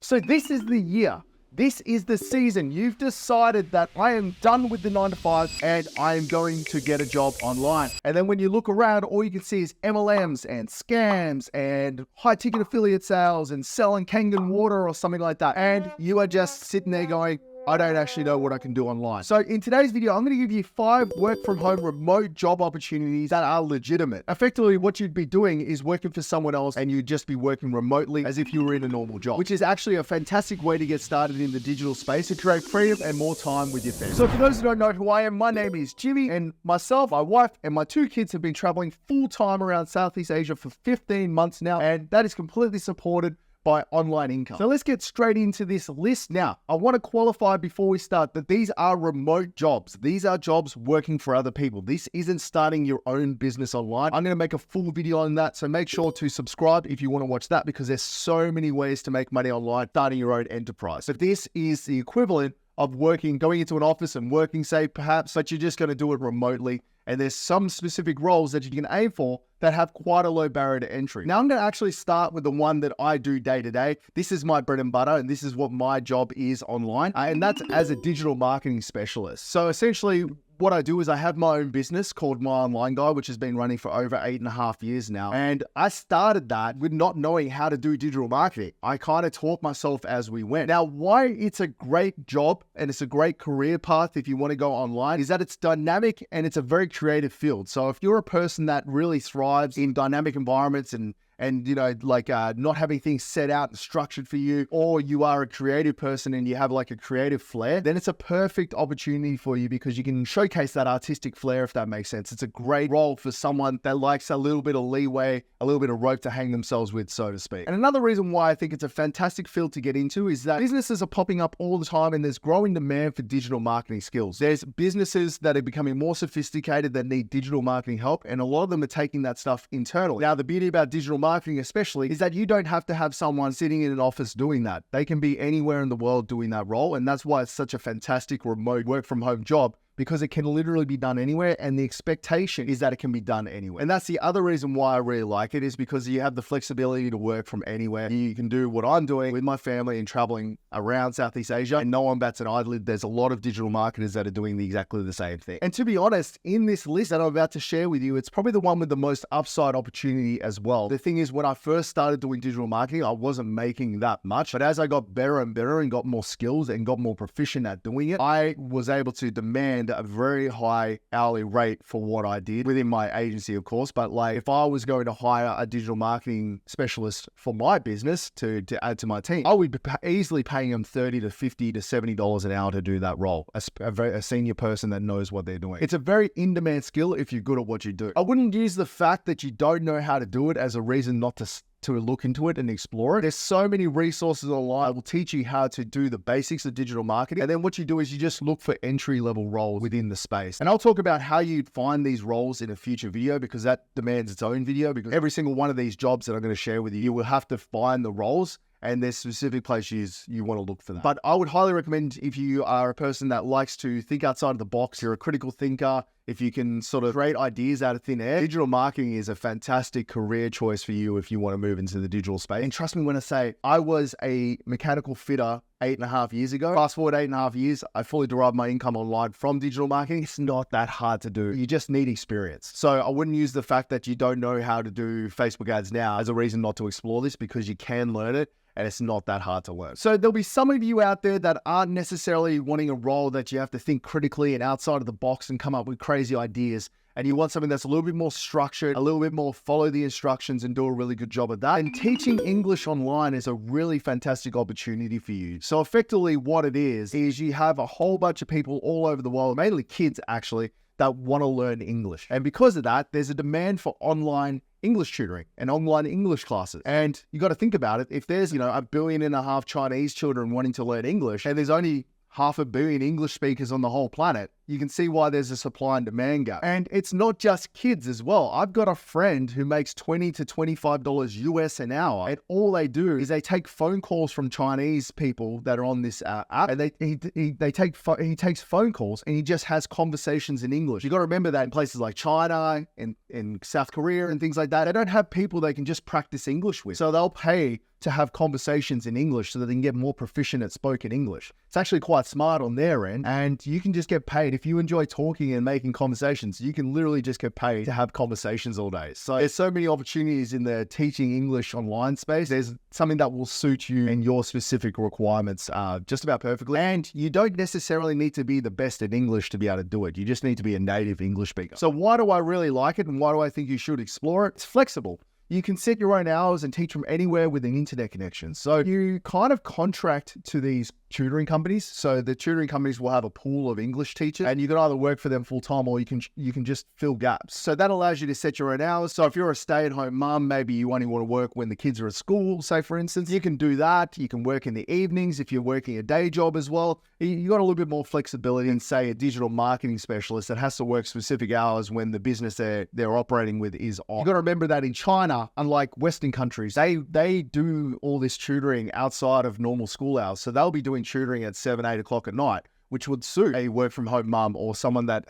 So this is the year. This is the season. You've decided that I am done with the 9 to 5 and I am going to get a job online. And then when you look around, all you can see is MLMs and scams and high ticket affiliate sales and selling Kangen water or something like that. And you are just sitting there going, I don't actually know what I can do online. So in today's video, I'm going to give you 5 work from home remote job opportunities that are legitimate. Effectively, what you'd be doing is working for someone else and you'd just be working remotely as if you were in a normal job, which is actually a fantastic way to get started in the digital space to create freedom and more time with your family. So for those who don't know who I am, my name is Jimmy, and myself, my wife, and my 2 kids have been traveling full time around Southeast Asia for 15 months now, and that is completely supported by online income. So let's get straight into this list. Now, I want to qualify before we start that these are remote jobs. These are jobs working for other people. This isn't starting your own business online. I'm going to make a full video on that, so make sure to subscribe if you want to watch that, because there's so many ways to make money online starting your own enterprise. So this is the equivalent of going into an office and working, say, perhaps, but you're just going to do it remotely. And there's some specific roles that you can aim for that have quite a low barrier to entry. Now, I'm going to actually start with the one that I do day to day. This is my bread and butter, and this is what my job is online, and that's as a digital marketing specialist. So essentially, what I do is I have my own business called My Online Guy, which has been running for over 8.5 years now. And I started that with not knowing how to do digital marketing. I kind of taught myself as we went. Now, why it's a great job and it's a great career path if you want to go online is that it's dynamic and it's a very creative field. So if you're a person that really thrives in dynamic environments and you know, like not having things set out and structured for you, or you are a creative person and you have like a creative flair, then it's a perfect opportunity for you because you can showcase that artistic flair, if that makes sense. It's a great role for someone that likes a little bit of leeway, a little bit of rope to hang themselves with, so to speak. And another reason why I think it's a fantastic field to get into is that businesses are popping up all the time and there's growing demand for digital marketing skills. There's businesses that are becoming more sophisticated that need digital marketing help, and a lot of them are taking that stuff internally. Now, the beauty about digital marketing especially is that you don't have to have someone sitting in an office doing that. They can be anywhere in the world doing that role, and that's why it's such a fantastic remote work from home job, because it can literally be done anywhere, and the expectation is that it can be done anywhere. And that's the other reason why I really like it, is because you have the flexibility to work from anywhere. You can do what I'm doing with my family and traveling around Southeast Asia, and no one bats an eyelid. There's a lot of digital marketers that are doing exactly the same thing. And to be honest, in this list that I'm about to share with you, it's probably the one with the most upside opportunity as well. The thing is, when I first started doing digital marketing, I wasn't making that much, but as I got better and better and got more skills and got more proficient at doing it, I was able to demand a very high hourly rate for what I did within my agency, of course. But like, if I was going to hire a digital marketing specialist for my business to add to my team, I would be easily paying them $30 to $50 to $70 an hour to do that role. A senior person that knows what they're doing. It's a very in-demand skill if you're good at what you do. I wouldn't use the fact that you don't know how to do it as a reason not to look into it and explore it. There's so many resources online that will teach you how to do the basics of digital marketing. And then what you do is you just look for entry-level roles within the space. And I'll talk about how you'd find these roles in a future video, because that demands its own video, because every single one of these jobs that I'm going to share with you, you will have to find the roles, and there's specific places you want to look for that. But I would highly recommend, if you are a person that likes to think outside of the box, you're a critical thinker, if you can sort of create ideas out of thin air, digital marketing is a fantastic career choice for you if you want to move into the digital space. And trust me when I say, I was a mechanical fitter 8.5 years ago. Fast forward 8.5 years, I fully derived my income online from digital marketing. It's not that hard to do. You just need experience. So I wouldn't use the fact that you don't know how to do Facebook ads now as a reason not to explore this, because you can learn it. And it's not that hard to learn. So there'll be some of you out there that aren't necessarily wanting a role that you have to think critically and outside of the box and come up with crazy ideas. And you want something that's a little bit more structured, a little bit more follow the instructions and do a really good job of that. And teaching English online is a really fantastic opportunity for you. So effectively what it is you have a whole bunch of people all over the world, mainly kids actually, that want to learn English. And because of that, there's a demand for online English tutoring and online English classes. And you got to think about it. If there's, 1.5 billion Chinese children wanting to learn English, and there's only 500 million English speakers on the whole planet, you can see why there's a supply and demand gap. And it's not just kids as well. I've got a friend who makes $20 to $25 US an hour, and all they do is they take phone calls from Chinese people that are on this app, and he takes phone calls and he just has conversations in English. You got to remember that in places like China and in South Korea and things like that, they don't have people they can just practice English with. So they'll pay to have conversations in English so that they can get more proficient at spoken English. It's actually quite smart on their end, and you can just get paid. If you enjoy talking and making conversations, you can literally just get paid to have conversations all day. So there's so many opportunities in the teaching English online space. There's something that will suit you and your specific requirements just about perfectly. And you don't necessarily need to be the best at English to be able to do it. You just need to be a native English speaker. So why do I really like it, and why do I think you should explore it? It's flexible. You can set your own hours and teach from anywhere with an internet connection. So you kind of contract to these tutoring companies. So the tutoring companies will have a pool of English teachers, and you can either work for them full time or you can just fill gaps. So that allows you to set your own hours. So if you're a stay-at-home mum, maybe you only want to work when the kids are at school, say for instance, you can do that. You can work in the evenings if you're working a day job as well. You got a little bit more flexibility than, say, a digital marketing specialist that has to work specific hours when the business they're operating with is on. You got to remember that in China, unlike Western countries, they do all this tutoring outside of normal school hours. So they'll be doing tutoring at 7, 8 o'clock at night, which would suit a work from home mum or someone that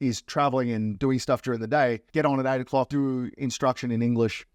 is traveling and doing stuff during the day. Get on at 8 o'clock, do instruction in English,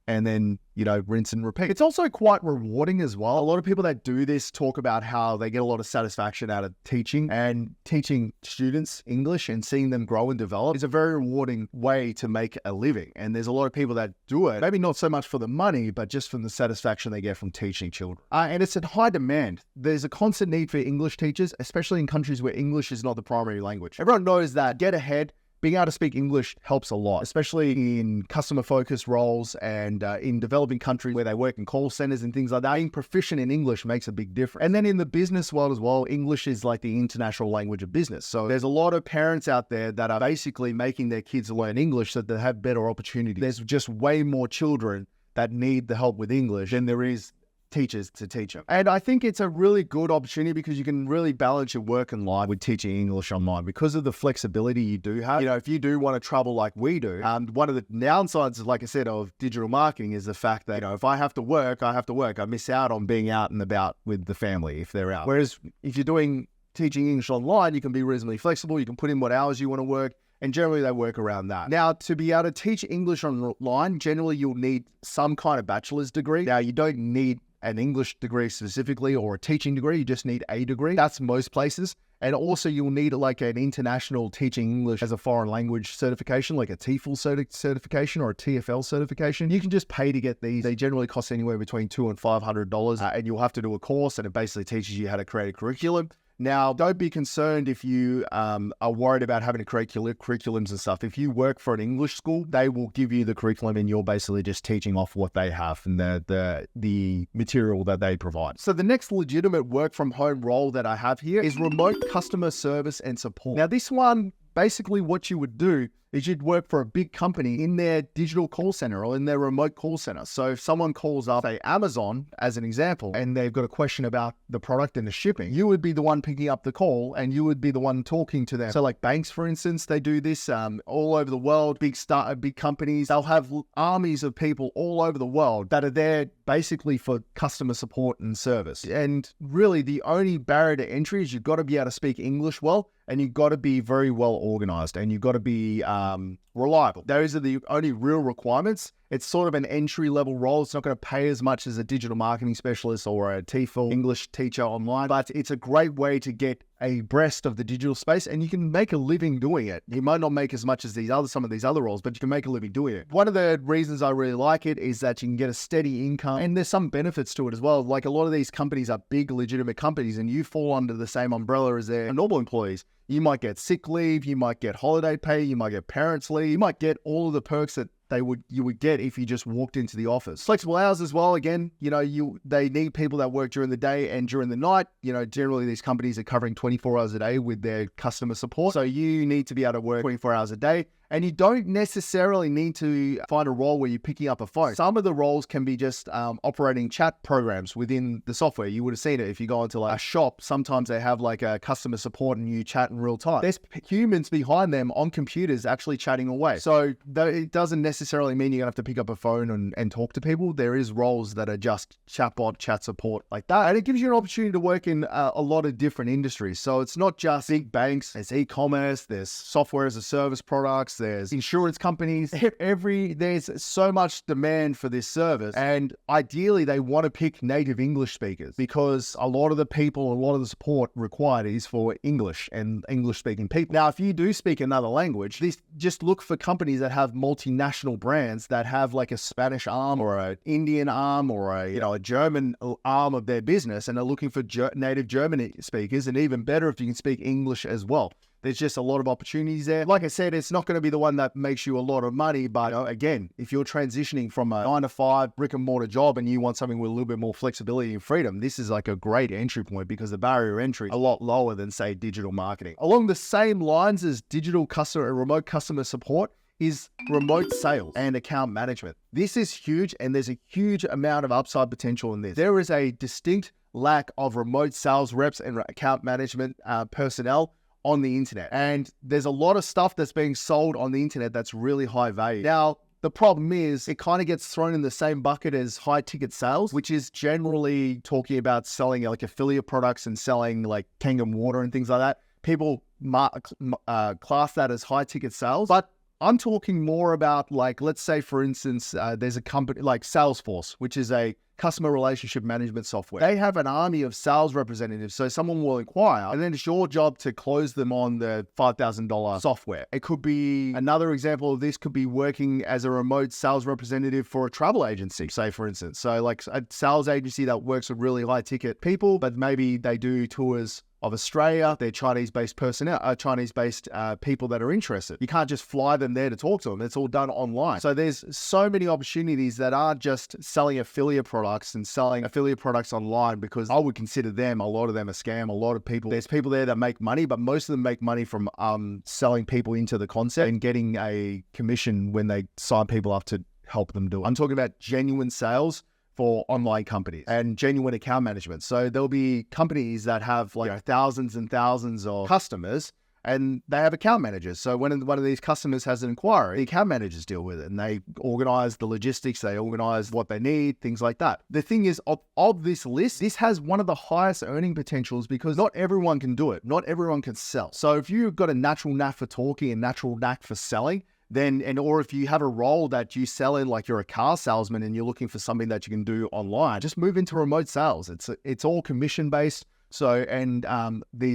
and then, rinse and repeat. It's also quite rewarding as well. A lot of people that do this talk about how they get a lot of satisfaction out of teaching, and teaching students English and seeing them grow and develop is a very rewarding way to make a living. And there's a lot of people that do it, maybe not so much for the money, but just from the satisfaction they get from teaching children. And it's in high demand. There's a constant need for English teachers, especially in countries where English is not the primary language. Everyone knows that get ahead, being able to speak English helps a lot, especially in customer-focused roles and in developing countries where they work in call centers and things like that. Being proficient in English makes a big difference. And then in the business world as well, English is like the international language of business. So there's a lot of parents out there that are basically making their kids learn English so that they have better opportunities. There's just way more children that need the help with English than there is teachers to teach them. And I think it's a really good opportunity because you can really balance your work and life with teaching English online because of the flexibility you do have. If you do want to travel like we do, one of the downsides, like I said, of digital marketing is the fact that, if I have to work, I have to work. I miss out on being out and about with the family if they're out. Whereas if you're doing teaching English online, you can be reasonably flexible. You can put in what hours you want to work, and generally they work around that. Now, to be able to teach English online, generally you'll need some kind of bachelor's degree. Now, you don't need an English degree specifically or a teaching degree. You just need a degree. That's most places. And also you'll need like an international teaching English as a foreign language certification, like a TEFL certification or a TFL certification. You can just pay to get these. They generally cost anywhere between $200 and $500, and you'll have to do a course, and it basically teaches you how to create a curriculum. Now, don't be concerned if you are worried about having to create curriculums and stuff. If you work for an English school, they will give you the curriculum and you're basically just teaching off what they have and the material that they provide. So the next legitimate work from home role that I have here is remote customer service and support. Now, this one, basically what you would do is you'd work for a big company in their digital call center or in their remote call center. So if someone calls up, say Amazon as an example, and they've got a question about the product and the shipping, you would be the one picking up the call and you would be the one talking to them. So like banks, for instance, they do this all over the world, big companies, they'll have armies of people all over the world that are there basically for customer support and service. And really the only barrier to entry is you've got to be able to speak English well, and you've got to be very well organized, and you've got to be reliable. Those are the only real requirements. It's sort of an entry-level role. It's not going to pay as much as a digital marketing specialist or a TEFL English teacher online, but it's a great way to get abreast of the digital space, and you can make a living doing it. You might not make as much as some of these other roles, but you can make a living doing it. One of the reasons I really like it is that you can get a steady income, and there's some benefits to it as well. Like a lot of these companies are big, legitimate companies, and you fall under the same umbrella as their normal employees. You might get sick leave, you might get holiday pay, you might get parents leave, you might get all of the perks that you would get if you just walked into the office. Flexible hours as well. Again, they need people that work during the day and during the night. Generally these companies are covering 24 hours a day with their customer support. So you need to be able to work 24 hours a day. And you don't necessarily need to find a role where you're picking up a phone. Some of the roles can be just operating chat programs within the software. You would have seen it if you go into like a shop. Sometimes they have like a customer support and you chat in real time. There's humans behind them on computers actually chatting away. So it doesn't necessarily mean you're gonna have to pick up a phone and talk to people. There is roles that are just chatbot, chat support like that. And it gives you an opportunity to work in a lot of different industries. So it's not just big banks, there's e-commerce, there's software as a service products, there's insurance companies. There's so much demand for this service. And ideally they want to pick native English speakers because a lot of the people, a lot of the support required is for English and English speaking people. Now, if you do speak another language, just look for companies that have multinational brands that have like a Spanish arm or an Indian arm or a German arm of their business and are looking for native German speakers, and even better if you can speak English as well. There's just a lot of opportunities there. Like I said, it's not going to be the one that makes you a lot of money, but again, if you're transitioning from a 9-to-5 brick and mortar job and you want something with a little bit more flexibility and freedom, this is like a great entry point because the barrier to entry is a lot lower than, say, digital marketing. Along the same lines as digital customer and remote customer support is remote sales and account management. This is huge, and there's a huge amount of upside potential in this. There is a distinct lack of remote sales reps and account management personnel on the internet. And there's a lot of stuff that's being sold on the internet that's really high value. Now, the problem is it kind of gets thrown in the same bucket as high ticket sales, which is generally talking about selling like affiliate products and selling like Kangen water and things like that. People class that as high ticket sales, but I'm talking more about like, let's say for instance, there's a company like Salesforce, which is a customer relationship management software. They have an army of sales representatives. So someone will inquire and then it's your job to close them on the $5,000 software. It could be another example of this could be working as a remote sales representative for a travel agency, say for instance. So like a sales agency that works with really high ticket people, but maybe they do tours of Australia, they're Chinese-based personnel, Chinese-based people that are interested. You can't just fly them there to talk to them. It's all done online. So there's so many opportunities that are just selling affiliate products and selling affiliate products online, because I would consider them, a lot of them, a scam. A lot of people, there's people there that make money, but most of them make money from selling people into the concept and getting a commission when they sign people up to help them do it. I'm talking about genuine sales for online companies and genuine account management. So there'll be companies that have like thousands and thousands of customers and they have account managers. So when one of these customers has an inquiry, the account managers deal with it and they organize the logistics, they organize what they need, things like that. The thing is, of this list, this has one of the highest earning potentials because not everyone can do it. Not everyone can sell. So if you've got a natural knack for talking and natural knack for selling, or if you have a role that you sell in, like you're a car salesman and you're looking for something that you can do online, just move into remote sales. It's all commission based. So, and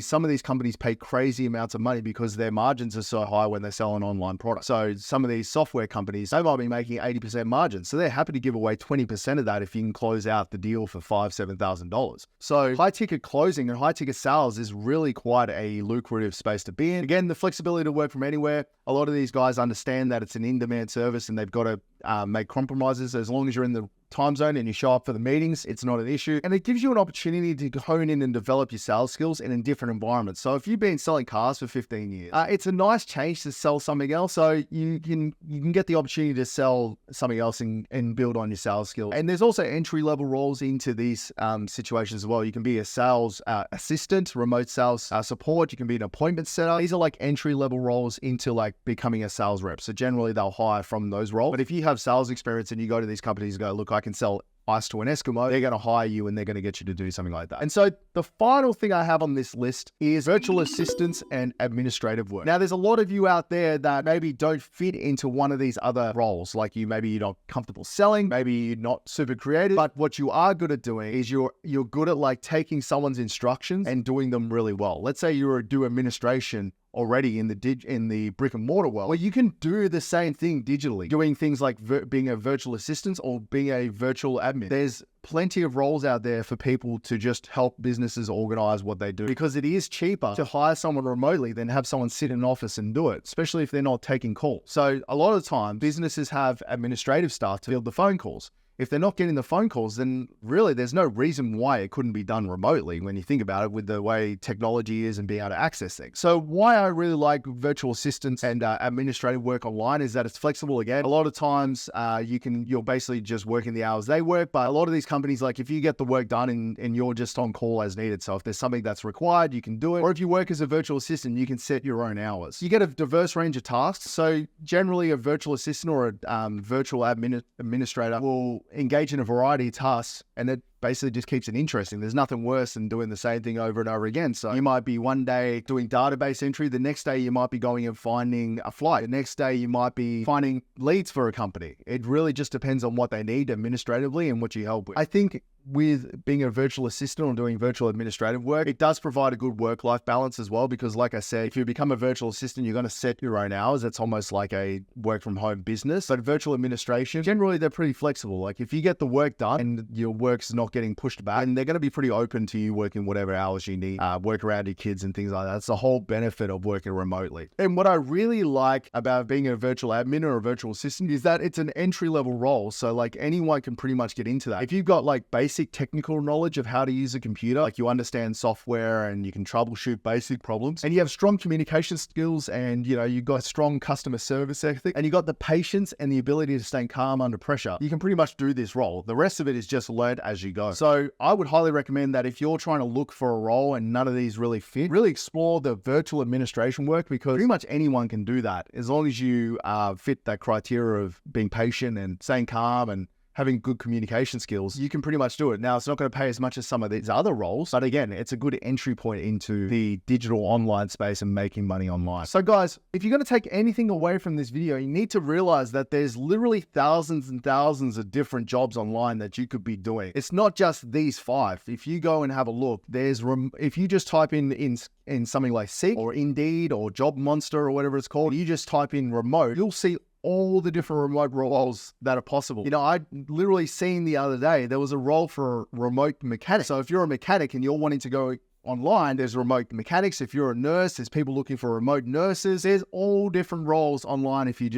some of these companies pay crazy amounts of money because their margins are so high when they sell an online product. So some of these software companies, they might be making 80% margins. So they're happy to give away 20% of that if you can close out the deal for $5,000, $7,000. So high ticket closing and high ticket sales is really quite a lucrative space to be in. Again, the flexibility to work from anywhere. A lot of these guys understand that it's an in-demand service and they've got to make compromises. As long as you're in the time zone and you show up for the meetings, it's not an issue. And it gives you an opportunity to hone in and develop your sales skills in different environments. So if you've been selling cars for 15 years, it's a nice change to sell something else. So you can get the opportunity to sell something else and build on your sales skills. And there's also entry-level roles into these situations as well. You can be a sales assistant, remote sales support. You can be an appointment setter. These are like entry-level roles into like becoming a sales rep. So generally they'll hire from those roles. But if you have sales experience and you go to these companies and go, look, I can sell ice to an Eskimo, they're going to hire you and they're going to get you to do something like that. And so the final thing I have on this list is virtual assistants and administrative work. Now, there's a lot of you out there that maybe don't fit into one of these other roles. Like maybe you're not comfortable selling, maybe you're not super creative, but what you are good at doing is you're good at like taking someone's instructions and doing them really well. Let's say you do administration already in the brick and mortar world, where you can do the same thing digitally, doing things like being a virtual assistant or being a virtual admin. There's plenty of roles out there for people to just help businesses organize what they do, because it is cheaper to hire someone remotely than have someone sit in an office and do it, especially if they're not taking calls. So a lot of the time, businesses have administrative staff to field the phone calls. if they're not getting the phone calls, then really there's no reason why it couldn't be done remotely when you think about it with the way technology is and being able to access things. So why I really like virtual assistants and administrative work online is that it's flexible again. A lot of times you're basically just working the hours they work, but a lot of these companies, like if you get the work done and you're just on call as needed. So if there's something that's required, you can do it. Or if you work as a virtual assistant, you can set your own hours. You get a diverse range of tasks. So generally a virtual assistant or a virtual administrator will engage in a variety of tasks, and it basically just keeps it interesting. There's nothing worse than doing the same thing over and over again. So you might be one day doing database entry. The next day you might be going and finding a flight. The next day you might be finding leads for a company. It really just depends on what they need administratively and what you help with. I think with being a virtual assistant or doing virtual administrative work, it does provide a good work-life balance as well, because like I said, if you become a virtual assistant, you're going to set your own hours. It's almost like a work from home business. But virtual administration, generally they're pretty flexible. Like if you get the work done and your work's not getting pushed back, and they're going to be pretty open to you working whatever hours you need, work around your kids and things like that. That's the whole benefit of working remotely. And what I really like about being a virtual admin or a virtual assistant is that it's an entry-level role. So like anyone can pretty much get into that. If you've got like basic technical knowledge of how to use a computer, like you understand software and you can troubleshoot basic problems, and you have strong communication skills, and you've got strong customer service ethic, and you got the patience and the ability to stay calm under pressure, you can pretty much do this role. The rest of it is just learn as you go. So I would highly recommend that if you're trying to look for a role and none of these really fit, really explore the virtual administration work, because pretty much anyone can do that as long as you fit that criteria of being patient and staying calm and having good communication skills. You can pretty much do it. Now, it's not going to pay as much as some of these other roles, but again, it's a good entry point into the digital online space and making money online. So guys, if you're going to take anything away from this video, you need to realize that there's literally thousands and thousands of different jobs online that you could be doing. It's not just these 5. If you go and have a look, if you just type in something like Seek or Indeed or Job Monster or whatever it's called, you just type in remote, you'll see all the different remote roles that are possible. I literally seen the other day, there was a role for a remote mechanic. So if you're a mechanic and you're wanting to go online, there's remote mechanics. If you're a nurse, there's people looking for remote nurses. There's all different roles online if you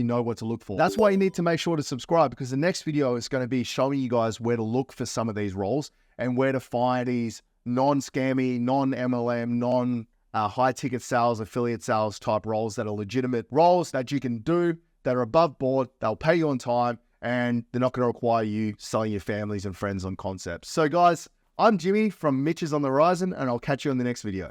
know what to look for. That's why you need to make sure to subscribe, because the next video is going to be showing you guys where to look for some of these roles and where to find these non-scammy, non-MLM, high ticket sales, affiliate sales type roles that are legitimate roles that you can do, that are above board, they'll pay you on time, and they're not going to require you selling your families and friends on concepts. So guys, I'm Jimmy from Mitch is on the Horizon, and I'll catch you on the next video.